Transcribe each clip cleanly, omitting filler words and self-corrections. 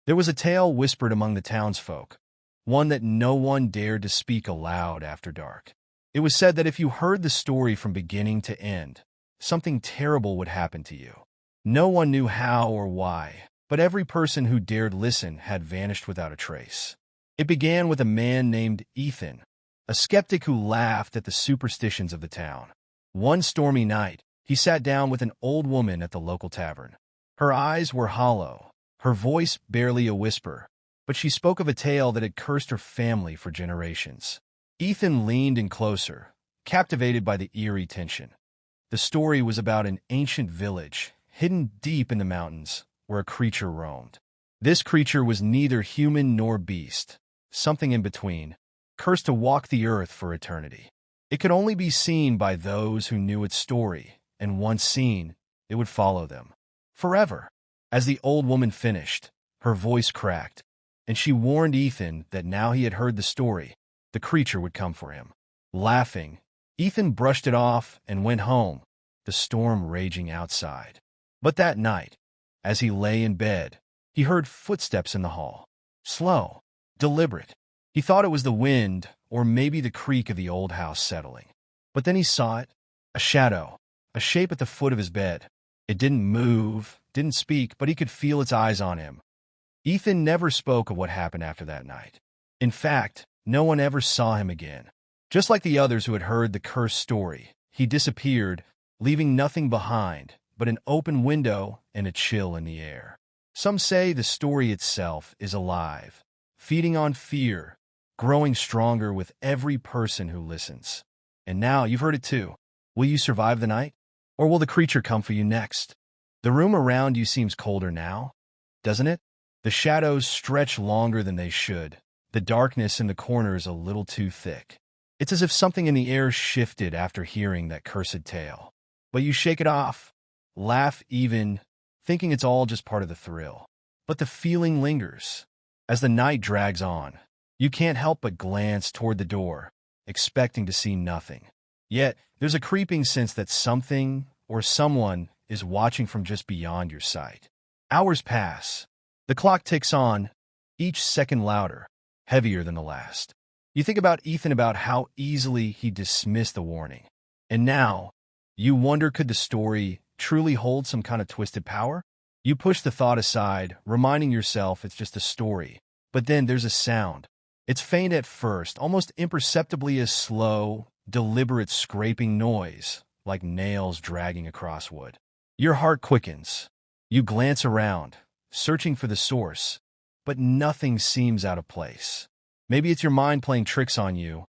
There was a tale whispered among the townsfolk, one that no one dared to speak aloud after dark. It was said that if you heard the story from beginning to end, something terrible would happen to you. No one knew how or why, but every person who dared listen had vanished without a trace. It began with a man named Ethan, a skeptic who laughed at the superstitions of the town. One stormy night, he sat down with an old woman at the local tavern. Her eyes were hollow, her voice barely a whisper, but she spoke of a tale that had cursed her family for generations. Ethan leaned in closer, captivated by the eerie tension. The story was about an ancient village, hidden deep in the mountains, where a creature roamed. This creature was neither human nor beast, something in between, cursed to walk the earth for eternity. It could only be seen by those who knew its story, and once seen, it would follow them forever. As the old woman finished, her voice cracked, and she warned Ethan that now he had heard the story, the creature would come for him. Laughing, Ethan brushed it off and went home, the storm raging outside. But that night, as he lay in bed, he heard footsteps in the hall. Slow, deliberate. He thought it was the wind or maybe the creak of the old house settling. But then he saw it, a shadow, a shape at the foot of his bed. It didn't move, didn't speak, but he could feel its eyes on him. Ethan never spoke of what happened after that night. In fact, no one ever saw him again. Just like the others who had heard the cursed story, he disappeared, leaving nothing behind but an open window and a chill in the air. Some say the story itself is alive, feeding on fear, growing stronger with every person who listens. And now you've heard it too. Will you survive the night? Or will the creature come for you next? The room around you seems colder now, doesn't it? The shadows stretch longer than they should, the darkness in the corners a little too thick. It's as if something in the air shifted after hearing that cursed tale. But you shake it off, laugh even, thinking it's all just part of the thrill. But the feeling lingers. As the night drags on, you can't help but glance toward the door, expecting to see nothing. Yet, there's a creeping sense that something or someone is watching from just beyond your sight. Hours pass. The clock ticks on, each second louder, heavier than the last. You think about Ethan, about how easily he dismissed the warning. And now, you wonder, could the story truly hold some kind of twisted power? You push the thought aside, reminding yourself it's just a story. But then there's a sound. It's faint at first, almost imperceptibly a slow, deliberate scraping noise, like nails dragging across wood. Your heart quickens. You glance around, searching for the source, but nothing seems out of place. Maybe it's your mind playing tricks on you,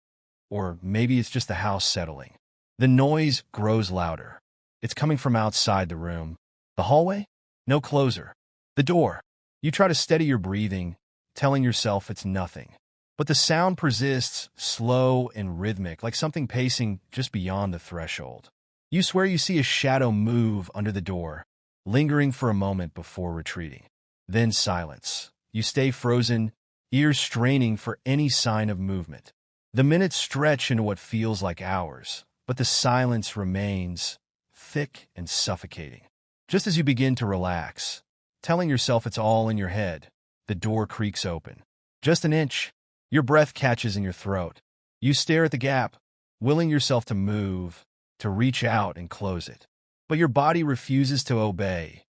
or maybe it's just the house settling. The noise grows louder. It's coming from outside the room. The hallway? No closer. The door. You try to steady your breathing, telling yourself it's nothing. But the sound persists, slow and rhythmic, like something pacing just beyond the threshold. You swear you see a shadow move under the door, lingering for a moment before retreating. Then silence. You stay frozen, ears straining for any sign of movement. The minutes stretch into what feels like hours, but the silence remains, thick and suffocating. Just as you begin to relax, telling yourself it's all in your head, the door creaks open. Just an inch. Your breath catches in your throat. You stare at the gap, willing yourself to move, to reach out and close it. But your body refuses to obey,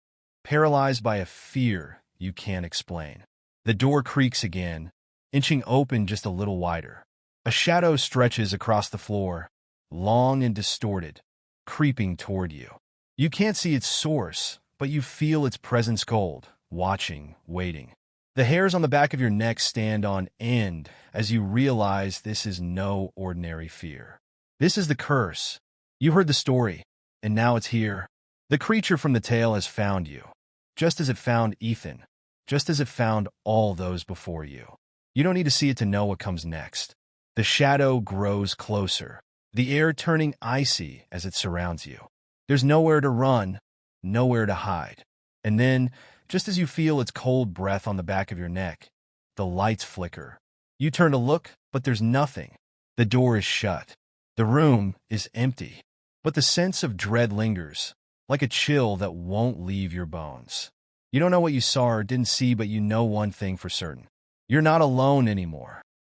paralyzed by a fear you can't explain. The door creaks again, inching open just a little wider. A shadow stretches across the floor, long and distorted, creeping toward you. You can't see its source, but you feel its presence cold, watching, waiting. The hairs on the back of your neck stand on end as you realize this is no ordinary fear. This is the curse. You heard the story, and now it's here. The creature from the tale has found you, just as it found Ethan, just as it found all those before you. You don't need to see it to know what comes next. The shadow grows closer, the air turning icy as it surrounds you. There's nowhere to run, nowhere to hide. And then, just as you feel its cold breath on the back of your neck, the lights flicker. You turn to look, but there's nothing. The door is shut. The room is empty. But the sense of dread lingers, like a chill that won't leave your bones. You don't know what you saw or didn't see, but you know one thing for certain. You're not alone anymore.